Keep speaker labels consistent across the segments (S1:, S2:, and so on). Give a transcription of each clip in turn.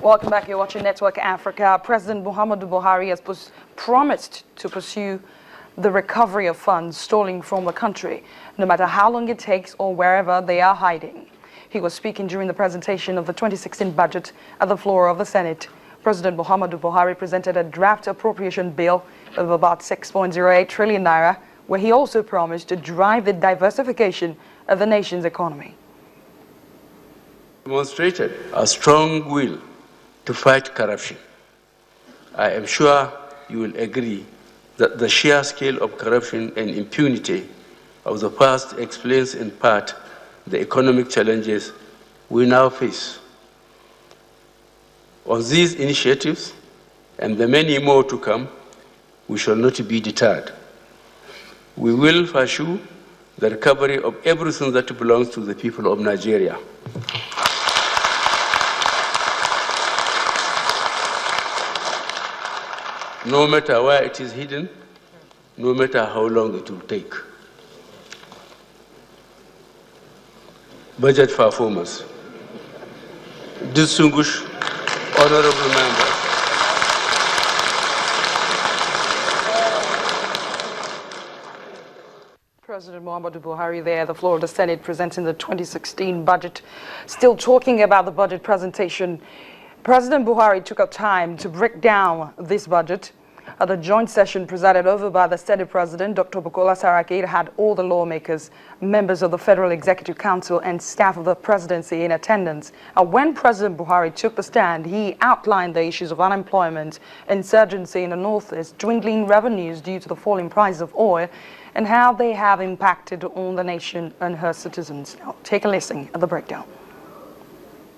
S1: Welcome back. You're watching Network Africa. President Muhammadu Buhari has promised to pursue the recovery of funds stolen from the country, no matter how long it takes or wherever they are hiding. He was speaking during the presentation of the 2016 budget at the floor of the Senate. President Muhammadu Buhari presented a draft appropriation bill of about 6.08 trillion naira, where he also promised to drive the diversification of the nation's economy.
S2: Demonstrated a strong will to fight corruption. I am sure you will agree that the sheer scale of corruption and impunity of the past explains in part the economic challenges we now face. On these initiatives and the many more to come, we shall not be deterred. We will pursue the recovery of everything that belongs to the people of Nigeria. No matter where it is hidden, no matter how long it will take. Budget performance. Distinguished honorable members,
S1: President Muhammadu Buhari there at the floor of the Senate presenting the 2016 budget. Still talking about the budget presentation, President Buhari took up time to break down this budget. At the joint session presided over by the Senate President, Dr. Bukola Saraki, it had all the lawmakers, members of the Federal Executive Council and staff of the presidency in attendance. And when President Buhari took the stand, he outlined the issues of unemployment, insurgency in the Northeast, dwindling revenues due to the falling price of oil, and how they have impacted on the nation and her citizens. Now, take a listen at the breakdown.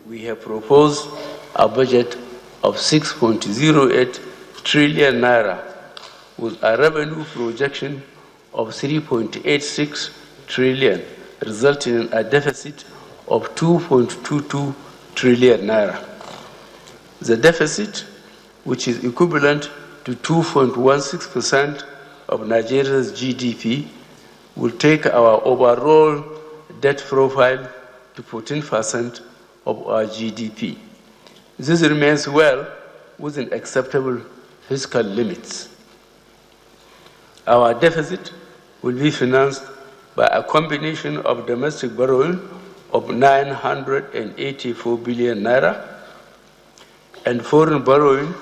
S2: We have proposed a budget of 6.08 trillion naira with a revenue projection of 3.86 trillion, resulting in a deficit of 2.22 trillion naira. The deficit, which is equivalent to 2.16% of Nigeria's GDP, will take our overall debt profile to 14% of our GDP. This remains well within acceptable fiscal limits. Our deficit will be financed by a combination of domestic borrowing of 984 billion naira and foreign borrowing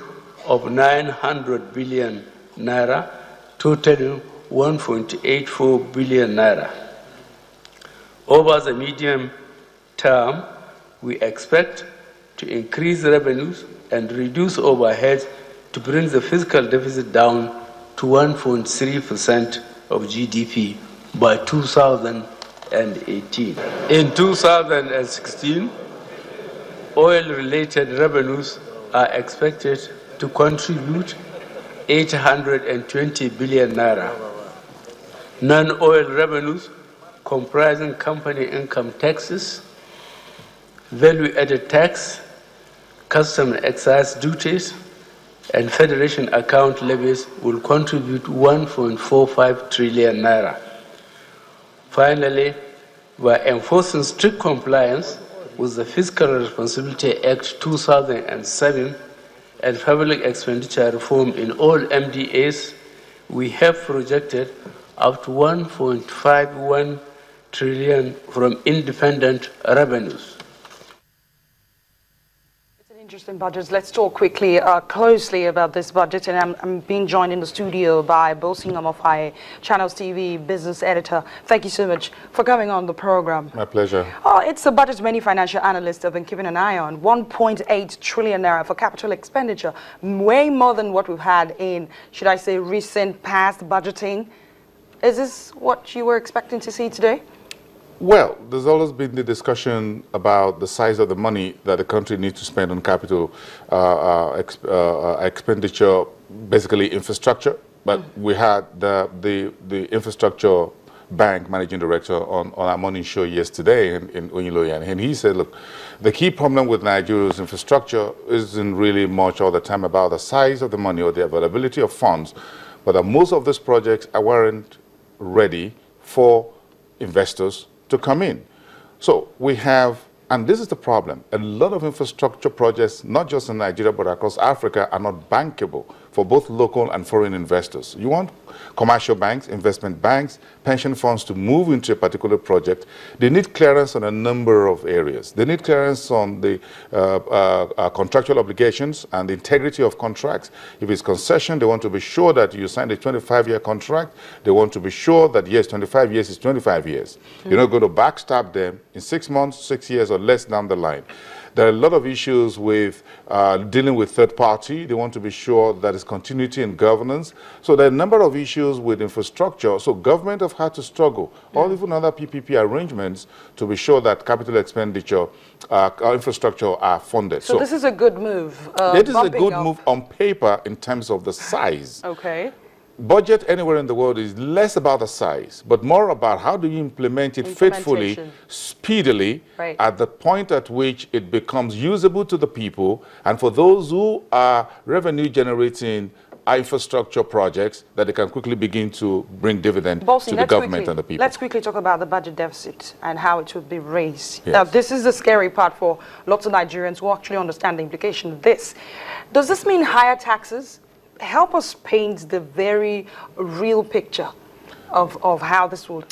S2: of 900 billion naira, totaling 1.84 billion naira. Over the medium term, we expect to increase revenues and reduce overheads to bring the fiscal deficit down to 1.3% of GDP by 2018. In 2016, oil-related revenues are expected to contribute 820 billion naira. Non-oil revenues, comprising company income taxes, value-added tax, custom and excise duties, and federation account levies will contribute 1.45 trillion naira. Finally, by enforcing strict compliance with the Fiscal Responsibility Act 2007 and public expenditure reform in all MDAs, we have projected up to 1.51 trillion from independent revenues.
S1: Interesting budgets. Let's talk quickly, closely about this budget, and I'm being joined in the studio by Bosin Amofai, Channels TV business editor. Thank you so much for coming on the program.
S3: My pleasure.
S1: It's a budget many financial analysts have been keeping an eye on. 1.8 trillion naira for capital expenditure, way more than what we've had in, should I say, recent past budgeting. Is this what you were expecting to see today?
S3: Well, there's always been the discussion about the size of the money that the country needs to spend on capital expenditure, basically infrastructure. But we had the infrastructure bank managing director on our morning show yesterday in Onyiloyan, and he said, look, the key problem with Nigeria's infrastructure isn't really much all the time about the size of the money or the availability of funds, but that most of these projects weren't ready for investors to come in. So we have and this is the problem, a lot of infrastructure projects, not just in Nigeria, but across Africa, are not bankable for both local and foreign investors. You want commercial banks, investment banks, pension funds to move into a particular project. They need clearance on a number of areas. They need clearance on the contractual obligations and the integrity of contracts. If it's concession, they want to be sure that you signed a 25-year contract. They want to be sure that, yes, 25 years is 25 years. You're not going to backstab them in 6 months, 6 years, or less down the line. There are a lot of issues with dealing with third party. They want to be sure that there's continuity in governance. So there are a number of issues with infrastructure. So government have had to struggle, or even other PPP arrangements, to be sure that capital expenditure, infrastructure are funded.
S1: So this is a good move.
S3: It is a good move on paper in terms of the size.
S1: Okay.
S3: Budget anywhere in the world is less about the size, but more about how do you implement it faithfully, speedily, at the point at which it becomes usable to the people, and for those who are revenue-generating infrastructure projects, that they can quickly begin to bring dividend to the government and the people.
S1: Let's quickly talk about the budget deficit and how it should be raised. Yes. Now, this is the scary part for lots of Nigerians who actually understand the implication of this. Does this mean higher taxes? Help us paint the very real picture of how this would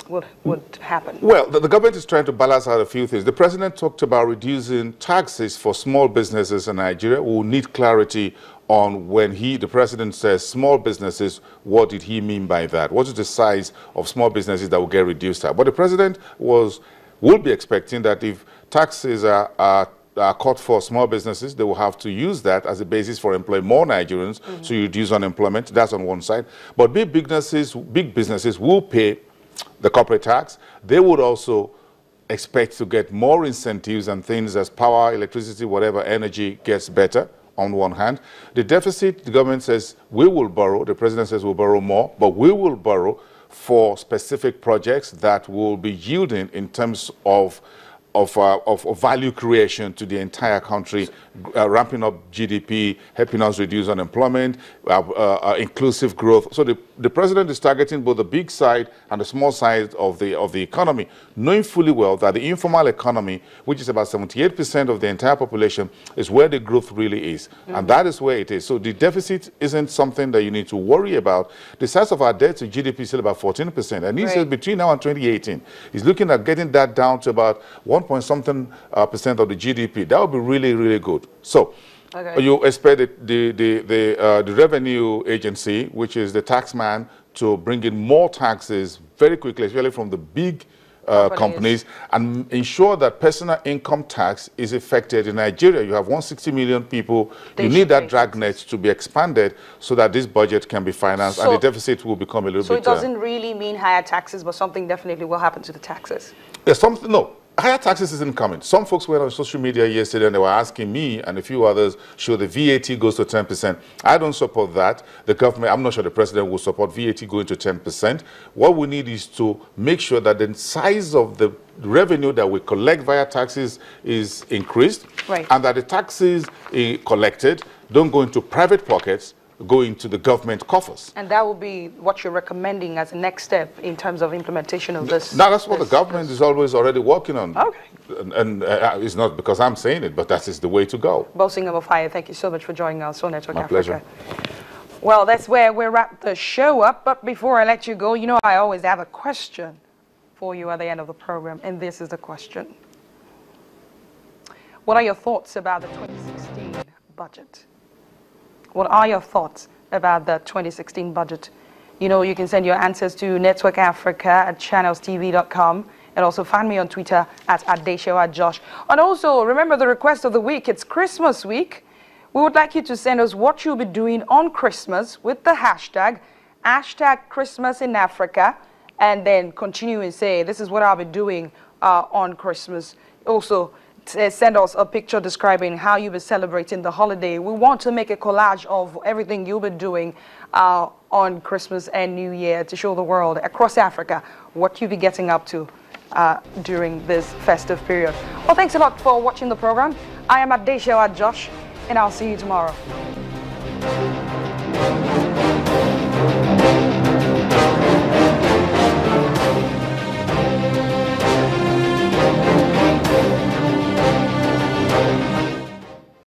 S1: happen. Well,
S3: the government is trying to balance out a few things. The president talked about reducing taxes for small businesses in Nigeria. We will need clarity on when the president says small businesses, what did he mean by that? What is the size of small businesses that will get reduced at? But the president will be expecting that if taxes are cut for small businesses, they will have to use that as a basis for employing more Nigerians, so you reduce unemployment. That's on one side. But big businesses will pay the corporate tax. They would also expect to get more incentives and things as power, electricity, whatever, energy gets better on one hand. The deficit, the government says we will borrow, the president says we'll borrow more, but we will borrow for specific projects that will be yielding in terms of value creation to the entire country, ramping up GDP, helping us reduce unemployment, inclusive growth. So the president is targeting both the big side and the small side of the economy, knowing fully well that the informal economy, which is about 78% of the entire population, is where the growth really is. And that is where it is. So the deficit isn't something that you need to worry about. The size of our debt to GDP is still about 14%. And he says between now and 2018, he's looking at getting that down to about 1.something% of the GDP. That would be really, really good. So you expect the revenue agency, which is the tax man, to bring in more taxes very quickly, especially from the big companies, and ensure that personal income tax is effected in Nigeria. You have 160 million people. You need that dragnet to be expanded so that this budget can be financed, and the deficit will become a little bit...
S1: So it doesn't really mean higher taxes, but something definitely will happen to the taxes.
S3: There's no. Higher taxes isn't coming. Some folks went on social media yesterday and they were asking me and a few others, should the VAT goes to 10%? I don't support that. The government, I'm not sure the president will support VAT going to 10%. What we need is to make sure that the size of the revenue that we collect via taxes is increased, and that the taxes collected don't go into private pockets, go into the government coffers. And that will be what you're recommending as a next step in terms of implementation of this? No, that's what the government is always already working on. Okay. And it's not because I'm saying it, but that is the way to go. Bosinga Mafaya, thank you so much for joining us on Network Africa. My pleasure. Well, that's where we wrap the show up. But before I let you go, you know I always have a question for you at the end of the program, and this is the question. What are your thoughts about the 2016 budget? What are your thoughts about the 2016 budget? You know, you can send your answers to networkafrica@channelstv.com, and also find me on Twitter at @DeshawaJosh. And also, remember the request of the week. It's Christmas week. We would like you to send us what you'll be doing on Christmas with the hashtag Christmas in Africa, and then continue and say, this is what I'll be doing on Christmas. Also, send us a picture describing how you'll be celebrating the holiday. We want to make a collage of everything you'll be doing on Christmas and New Year to show the world across Africa what you'll be getting up to during this festive period. Well, thanks a lot for watching the program. I am @DeshawaJosh, and I'll see you tomorrow.